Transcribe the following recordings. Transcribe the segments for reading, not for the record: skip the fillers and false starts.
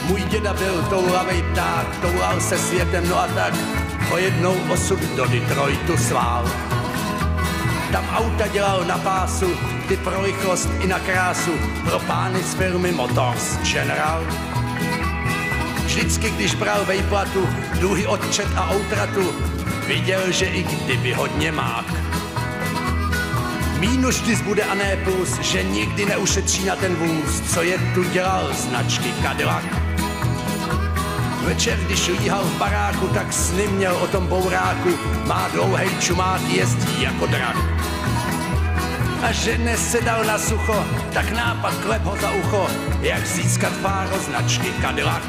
Můj děda byl toulavej pták, toulal se světem, no a tak ho jednou osud do Detroitu svál. Tam auta dělal na pásu, ty pro rychlost i na krásu, pro pány z firmy Motors General. Vždycky, když bral vejplatu, dluhy odčet a outratu, viděl, že i kdyby hodně mák. Mínus vždy zbude a ne plus, že nikdy neušetří na ten vůz, co je tu dělal značky Cadillac. Večer, když líhal v baráku, tak sny měl o tom bouráku, má dlouhej čumát, jezdí jako drak. A že dnes se dal na sucho, tak nápad klep ho za ucho, jak získat fáro značky Cadillac.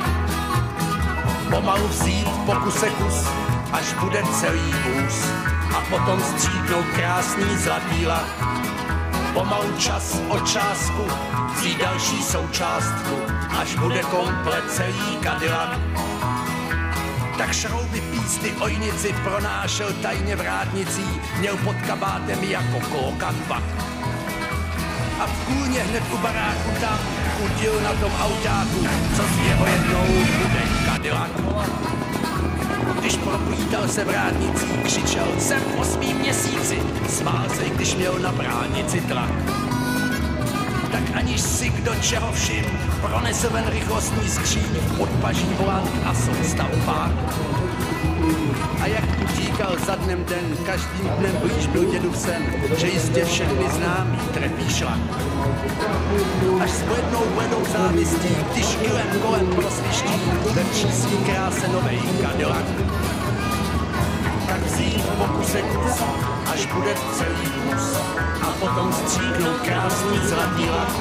Pomalu vzít po kuse kus, až bude celý vůz, a potom stříknout krásný zlatý lak. Pomalu čas od částku, vzít další součástku, až bude komplet celý Cadillac. Tak šrouby, písty, ojnici pronášel tajně vrátnicí, měl pod kabátem jako klokan vak. A v kůlně hned u baráku tam util na tom autáku, co z jeho jednou bude Cadillac. Když propítal se vrátnicí, křičel jsem v 8. měsíci, smál se, když měl na bránici tlak. Tak aniž si kdo čeho všim, pronesl ven rychlostní skříň, podpaží volant a soustav pár. A jak utíkal za dnem den, každým dnem blíž byl dědův sen, že jistě všechny známý trefí šlak. Až s bledou závistí, když kolem prosviští, vrčí svý kráse novej Cadillac. Tak vzít v pokuse kus, až bude celý vůz, a potom stříknout krásný zlatý lak.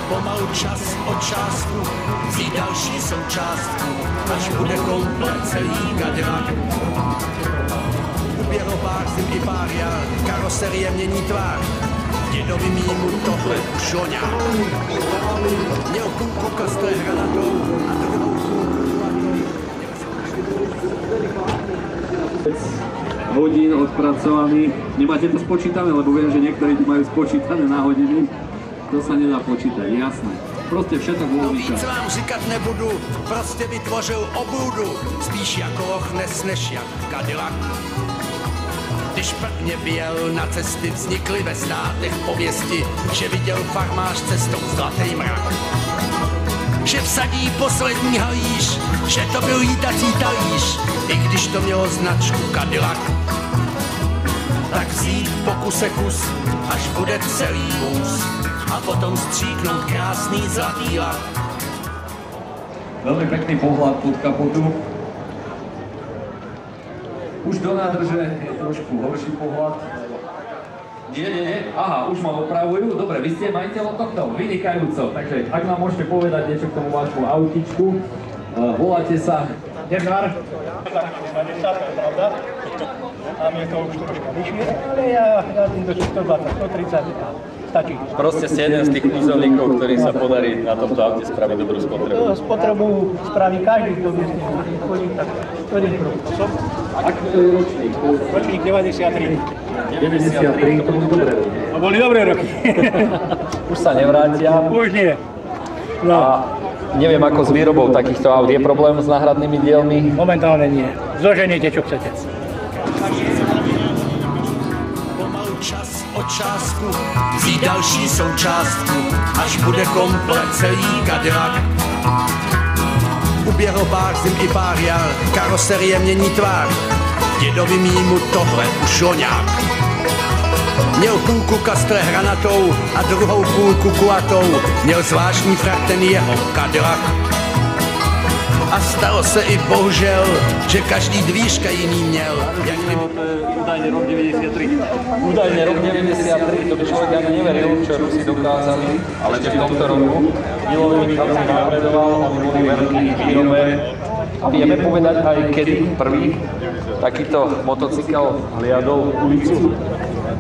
Pomalu čas od částku, vzít další součástku, až bude komplet celý Cadillac. Uběhlo pár zim i pár jar, karoserie mění tvár, dědovi mýmu tohle šlo nějak. Měl půlku kostlé hranatou a druhou hodín odpracovaných. Nemáte to spočítané, lebo viem, že niektorí majú spočítané na hodiny. To sa nedá počítať, jasné. Prostě všetko bolo víc vám říkat nebudu, prostě vytvořil obludu, spíš jako Loch Ness než jak Cadillac. Když prvně vyjel na cesty, vznikly ve státech pověsti, že viděl farmář cestou zlatý mrak. Že vsadí poslední halíř, že to byl lítací talíř, i když to mělo značku Cadillac. Tak vzít v pokuse kus, až bude celý vůz, a potom stříknout krásný zlatý lak. Veľmi pekný pohľad pod kapotu. Už do nádrže je trošku horší pohľad. Nie. Aha, už ma opravujú. Dobre, vy ste majiteľom tohto, vynikajúco. Takže ak nám môžete povedať niečo k tomu vášmu autičku. Voláte sa Dernár. Pravda. A mne to už troška vyššie, ale ja jazdím do 120, 130. Stačí. Proste ste jeden z tých kúzelníkov, ktorý sa podarí na tomto aute spraviť dobrú spotrebu. Spotrebu spraví každý, kto by chodí, tak ktorý som. Aký to je ročník? Ročník 93. 93, to boli dobré roky. To boli dobré roky. Už sa nevrátia. Už nie. No. A neviem, ako s výrobou takýchto aut. Je problém s náhradnými dielmi? Momentálne nie. Zoženiete, čo chcete. Pomalu čas od částku, vzít další součástku, až bude komplet celý Cadillac. Uběhlo pár zim i pár jar, karoserie mění tvár, dědovi mýmu tohle už šlo nějak. Měl půlku kastre hranatou a druhou půlku kulatou, měl zvláštní frak ten jeho Cadillac. A stalo se i bohužel, že každý dvířka jiný měl. Jak kdyby... Údajne rok 93. Údajne rok 93, to by človek ani neveril, čo Rusi dokázali, ale že v tomto roku Milovi Michalci napredoval, oni boli veľký výrobe. Vieme povedať aj, kedy prvý takýto motocykel hliadol ulicu?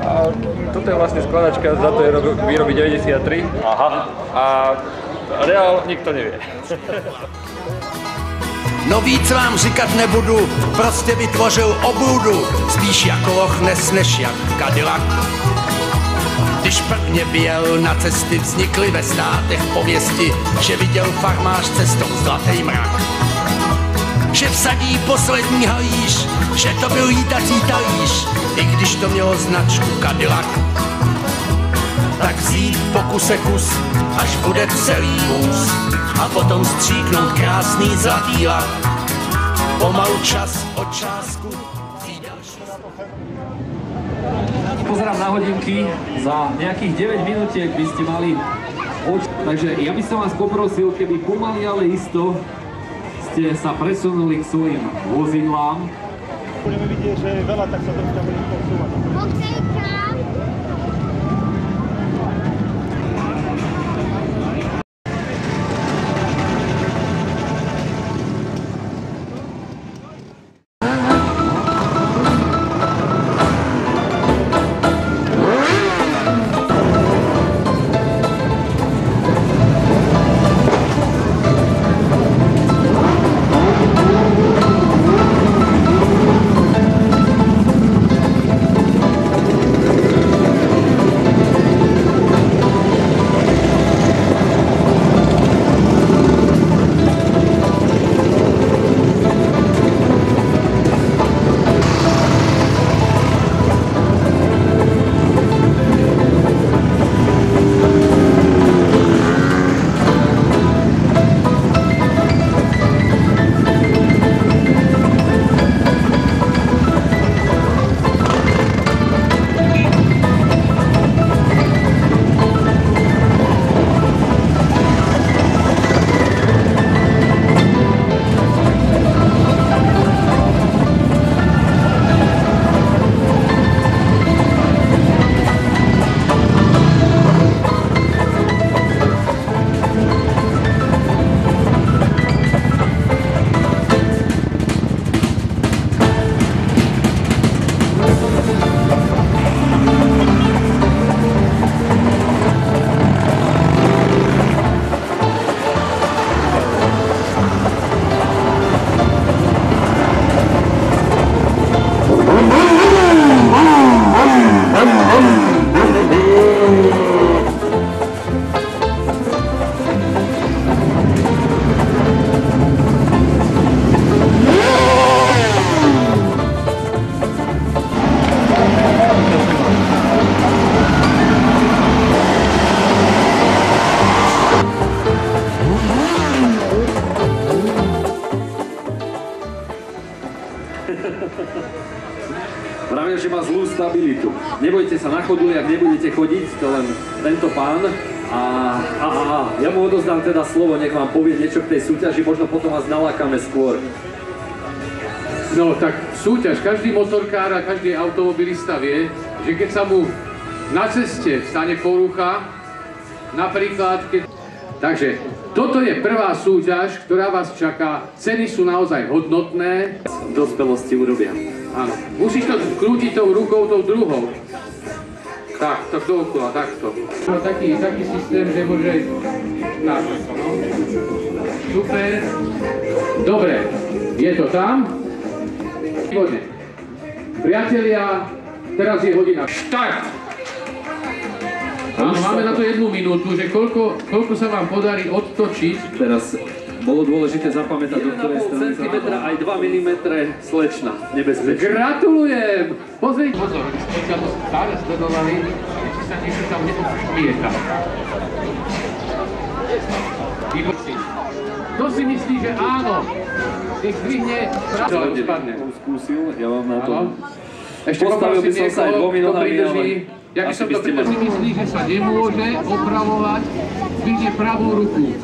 A toto je vlastne skladačka, za to je rok výroby 93. Aha. A reál nikto nevie. No víc vám říkat nebudu, prostě vytvořil obludu, spíš jako Loch Ness než jak Cadillac. Když prvně vyjel na cesty, vznikly ve státech pověsti, že viděl farmář cestou zlatý mrak. Že vsadí poslední halíř, že to byl lítací talíř, i když to mělo značku Cadillac. Tak vzít po kuse kus, až bude celý vůz, a potom stříknout krásný zlatý lak. Pomalu čas od čásku. Pozerám na hodinky, za nejakých 9 minútiek by ste mali takže ja by som vás poprosil, keby pomaly, ale isto ste sa presunuli k svojim vozidlám. Budeme vidieť, že je veľa, tak sa troška budeme posúvať. Vravia, že má zlú stabilitu. Nebojte sa na choduli, ak nebudete chodiť, to len tento pán. A ja mu odozdám teda slovo, nech vám povie niečo k tej súťaži, možno potom vás nalákame skôr. No tak súťaž, každý motorkár a každý automobilista vie, že keď sa mu na ceste stane porucha, napríklad keď... Takže toto je prvá súťaž, ktorá vás čaká. Ceny sú naozaj hodnotné. V dospelosti urobia. Áno. Musíš to krútiť tou rukou, tou druhou. Tak, to dookola, takto. Taký systém, že môže... Tak, no. Super. Dobre, je to tam. Výborne. Priatelia, teraz je hodina. Štart! Áno, máme na to 1 minútu, že koľko sa vám podarí odtočiť. Teraz bolo dôležité zapamätať, do ktorej strany sa... 1,5 cm aj 2 mm slečna, nebezpečná. Gratulujem! Pozrite, pozor, pokiaľ to stále sledovali, či sa niečo tam neodšmieta. Výborný. Kto si myslí, že áno? Nech zdvihne práve spadne. Skúsil, ja vám na to... Ešte postavil by som sa aj 2 minútami, ale... Ja by som to si myslí, že sa nemôže opravovať, zdvihne pravú ruku.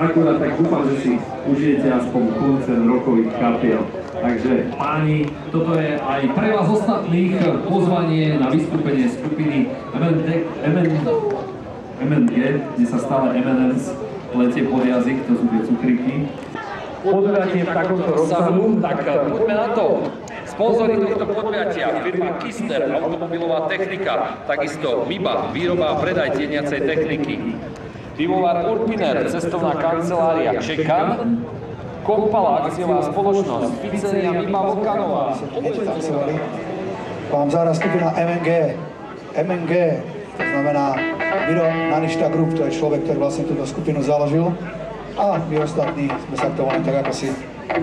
akurát tak dúfam, že si užijete aspoň koncert rockových kapiel. Takže páni, toto je aj pre vás ostatných pozvanie na vystúpenie skupiny MNG, kde sa stále M&M's letie pod jazyk, to sú tie cukriky. Podujatie v takomto rozsahu, tak poďme na to. Sponzori tohto podujatia, firma Kister, automobilová technika, takisto MIBA, výroba a predaj tieniacej techniky. Pivovar Urpiner, cestovná kancelária Čekan, Kompala, akciová spoločnosť, pizzeria MIBA Vokanová. Vám zahrá skupina MNG. MNG, to znamená Miro Naništa Group, to je človek, ktorý vlastne túto skupinu založil. A my ostatní sme sa k tomu tak ako si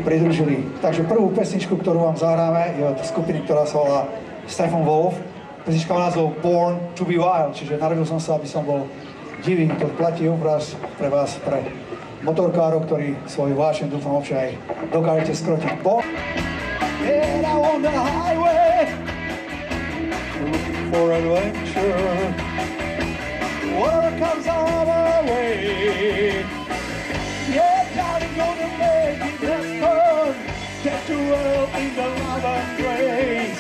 pridružili. Takže prvú pesničku, ktorú vám zahráme, je od skupiny, ktorá sa volá Stefan Wolf. Pesnička má názov Born to be Wild, čiže narodil som sa, aby som bol divý. To platí obraz pre vás, pre motorkárov, ktorí svoju vášeň dúfam občas aj dokážete skrotiť. And I on the highway looking for adventure. Whatever comes our way. Yeah, darling, gonna make it have fun. Get to well in the love and grace.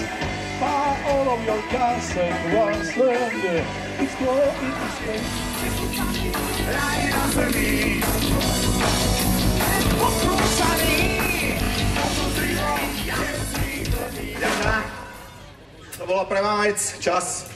Buy all of your guns and guns and explore into space. Lying on for me. To bolo pre Mamec, čas.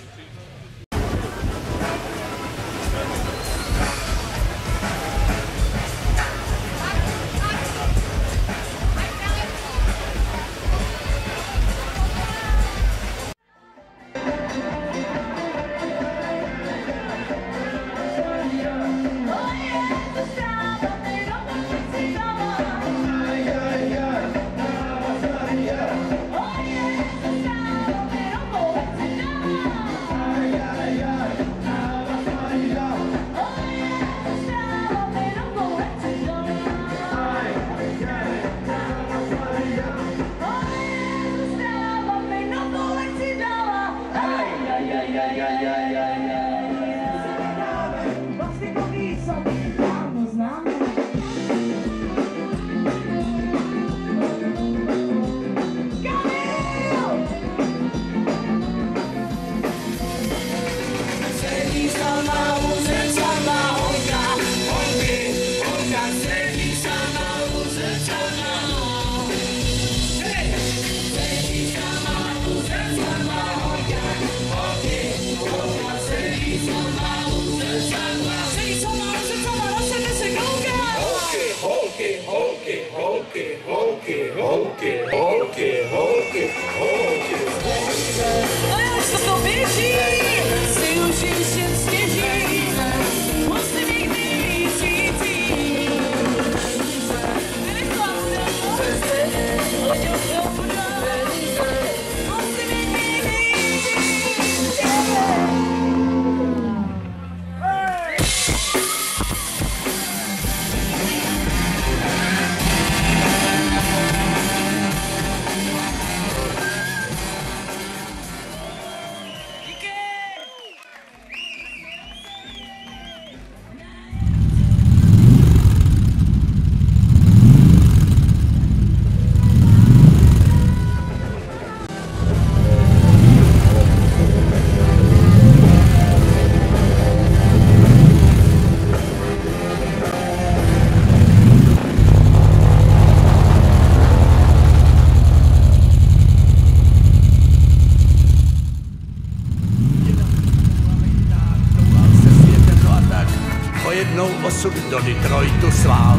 Osud do Detroitu svál.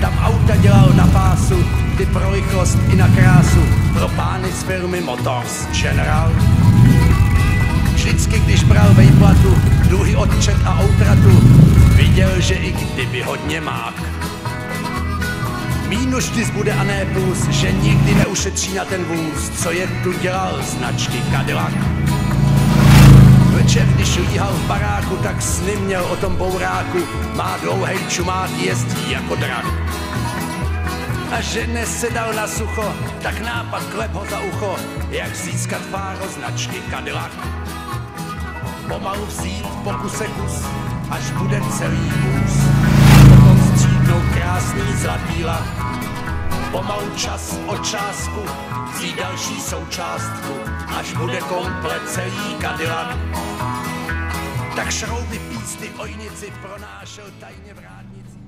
Tam auta dělal na pásu, ty pro rychlost i na krásu, pro pány z firmy Motors General. Vždycky, když bral vejplatu, dluhy odčet a outratu, viděl, že i kdyby hodně mák. Mínus vždy zbude a ne plus, že nikdy neušetří na ten vůz, co je tu dělal značky Cadillac. Večer, když líhal v baráku, tak sny měl o tom bouráku. Má dlouhej čumát, jezdí jako drak. A že nesedal na sucho, tak nápad klep ho za ucho, jak získat fáro značky Cadillac. Pomalu vzít po kuse kus, až bude celý vůz. střídnout krásný zlatý lak. Pomalu čas o částku, vzít další součástku, až bude komplet celý Cadillac. Tak šrouby písty ojnici pronášel tajně v rádnici.